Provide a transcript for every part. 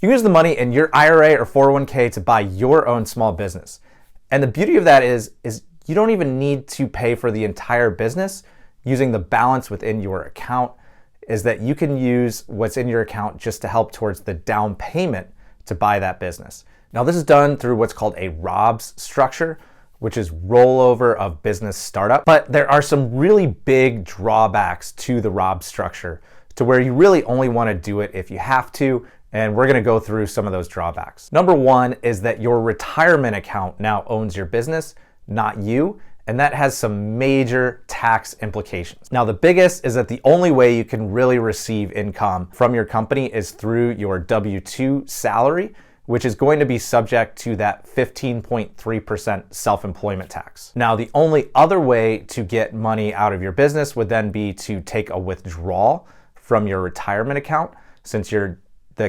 You use the money in your IRA or 401k to buy your own small business. And the beauty of that is you don't even need to pay for the entire business. Using the balance within your account is that you can use what's in your account just to help towards the down payment to buy that business. Now, this is done through what's called a ROBS structure, which is rollover of business startup. But there are some really big drawbacks to the ROBS structure to where you really only want to do it if you have to. And we're going to go through some of those drawbacks. Number one is that your retirement account now owns your business, not you. And that has some major tax implications. Now, the biggest is that the only way you can really receive income from your company is through your W-2 salary, which is going to be subject to that 15.3% self-employment tax. Now, the only other way to get money out of your business would then be to take a withdrawal from your retirement account, since the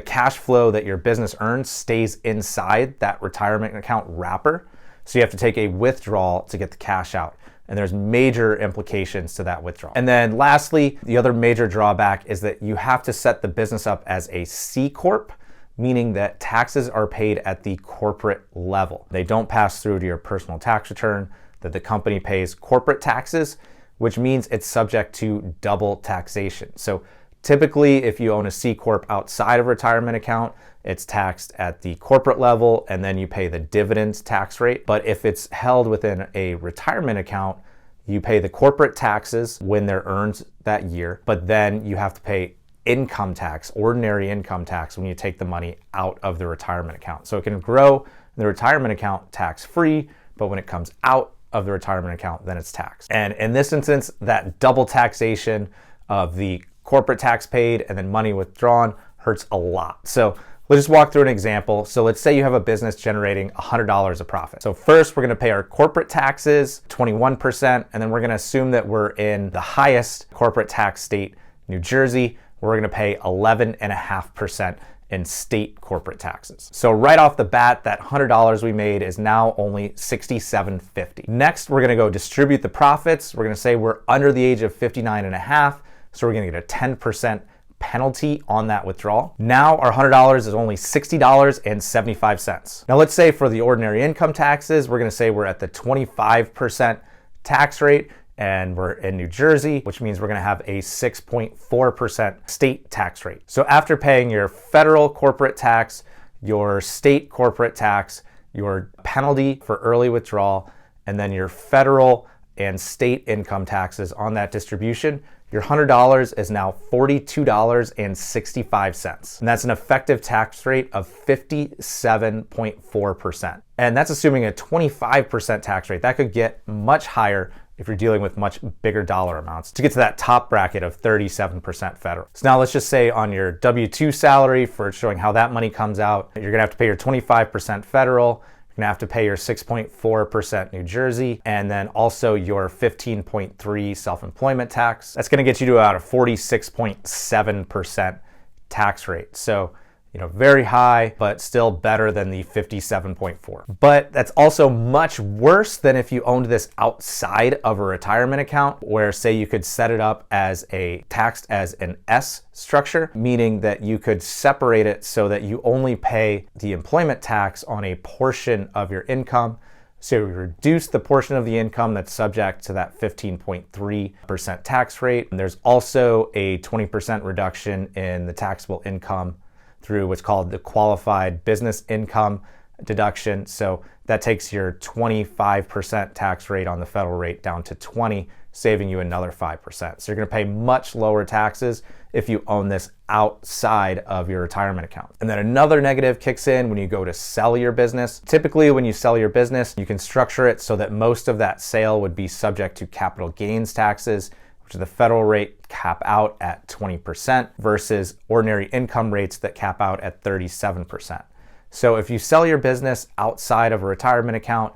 cash flow that your business earns stays inside that retirement account wrapper. So you have to take a withdrawal to get the cash out. And there's major implications to that withdrawal. And then lastly, the other major drawback is that you have to set the business up as a C Corp, meaning that taxes are paid at the corporate level. They don't pass through to your personal tax return, that the company pays corporate taxes, which means it's subject to double taxation. So typically, if you own a C Corp outside of a retirement account, it's taxed at the corporate level and then you pay the dividends tax rate. But if it's held within a retirement account, you pay the corporate taxes when they're earned that year, but then you have to pay income tax, ordinary income tax, when you take the money out of the retirement account. So it can grow in the retirement account tax-free, but when it comes out of the retirement account, then it's taxed. And in this instance, that double taxation of the corporate tax paid and then money withdrawn hurts a lot. So let's just walk through an example. So let's say you have a business generating $100 of profit. So first we're going to pay our corporate taxes, 21%, and then we're going to assume that we're in the highest corporate tax state, New Jersey. We're going to pay 11.5% in state corporate taxes. So right off the bat, that $100 we made is now only $67.50. Next, we're going to go distribute the profits. We're going to say we're under the age of 59.5. So we're going to get a 10% penalty on that withdrawal. Now our $100 is only $60.75. Now let's say for the ordinary income taxes, we're going to say we're at the 25% tax rate and we're in New Jersey, which means we're going to have a 6.4% state tax rate. So after paying your federal corporate tax, your state corporate tax, your penalty for early withdrawal, and then your federal and state income taxes on that distribution, your $100 is now $42.65. And that's an effective tax rate of 57.4%. And that's assuming a 25% tax rate. That could get much higher if you're dealing with much bigger dollar amounts to get to that top bracket of 37% federal. So now let's just say on your W-2 salary, for showing how that money comes out, you're gonna have to pay your 25% federal, you're gonna have to pay your 6.4% New Jersey, and then also your 15.3 self-employment tax. That's gonna get you to about a 46.7% tax rate. So, very high, but still better than the 57.4. But that's also much worse than if you owned this outside of a retirement account, where say you could set it up as taxed as an S structure, meaning that you could separate it so that you only pay the employment tax on a portion of your income. So you reduce the portion of the income that's subject to that 15.3% tax rate. And there's also a 20% reduction in the taxable income through what's called the qualified business income deduction. So that takes your 25% tax rate on the federal rate down to 20, saving you another 5%. So you're gonna pay much lower taxes if you own this outside of your retirement account. And then another negative kicks in when you go to sell your business. Typically, when you sell your business, you can structure it so that most of that sale would be subject to capital gains taxes, which the federal rate cap out at 20% versus ordinary income rates that cap out at 37%. So if you sell your business outside of a retirement account,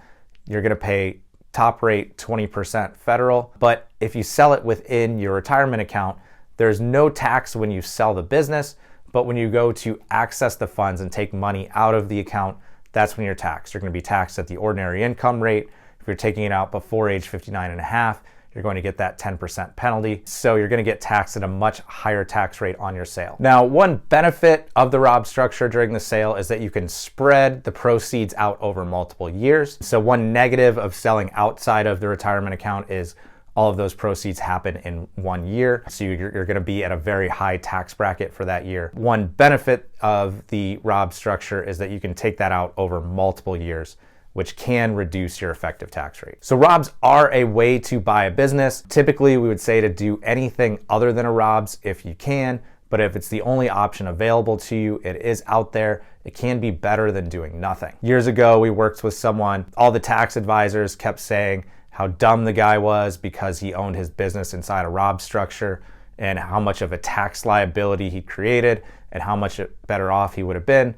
you're gonna pay top rate 20% federal. But if you sell it within your retirement account, there's no tax when you sell the business, but when you go to access the funds and take money out of the account, that's when you're taxed. You're gonna be taxed at the ordinary income rate. If you're taking it out before age 59.5, you're going to get that 10% penalty. So you're going to get taxed at a much higher tax rate on your sale. Now, one benefit of the Rob structure during the sale is that you can spread the proceeds out over multiple years. So one negative of selling outside of the retirement account is all of those proceeds happen in 1 year. So you're going to be at a very high tax bracket for that year. One benefit of the Rob structure is that you can take that out over multiple years, which can reduce your effective tax rate. So Robs are a way to buy a business. Typically, we would say to do anything other than a Robs if you can, but if it's the only option available to you, it is out there. It can be better than doing nothing. Years ago, we worked with someone, all the tax advisors kept saying how dumb the guy was because he owned his business inside a Rob structure and how much of a tax liability he created and how much better off he would have been.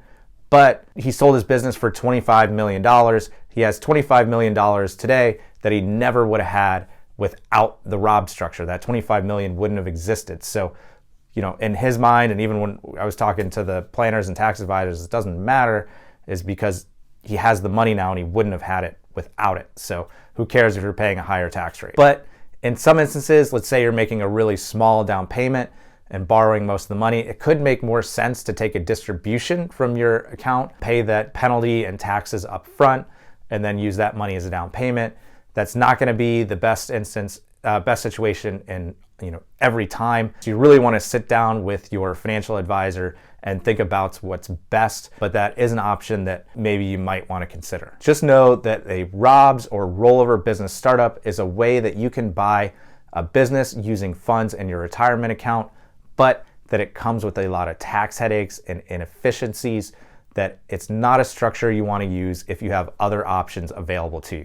But he sold his business for $25 million. He has $25 million today that he never would have had without the Rob structure. That $25 million wouldn't have existed. So, in his mind, and even when I was talking to the planners and tax advisors, it doesn't matter, is because he has the money now and he wouldn't have had it without it. So who cares if you're paying a higher tax rate? But in some instances, let's say you're making a really small down payment and borrowing most of the money, it could make more sense to take a distribution from your account, pay that penalty and taxes up front, and then use that money as a down payment. That's not going to be the best situation in every time. So you really want to sit down with your financial advisor and think about what's best, but that is an option that maybe you might want to consider. Just know that a Robs or rollover business startup is a way that you can buy a business using funds in your retirement account, but that it comes with a lot of tax headaches and inefficiencies, that it's not a structure you want to use if you have other options available to you.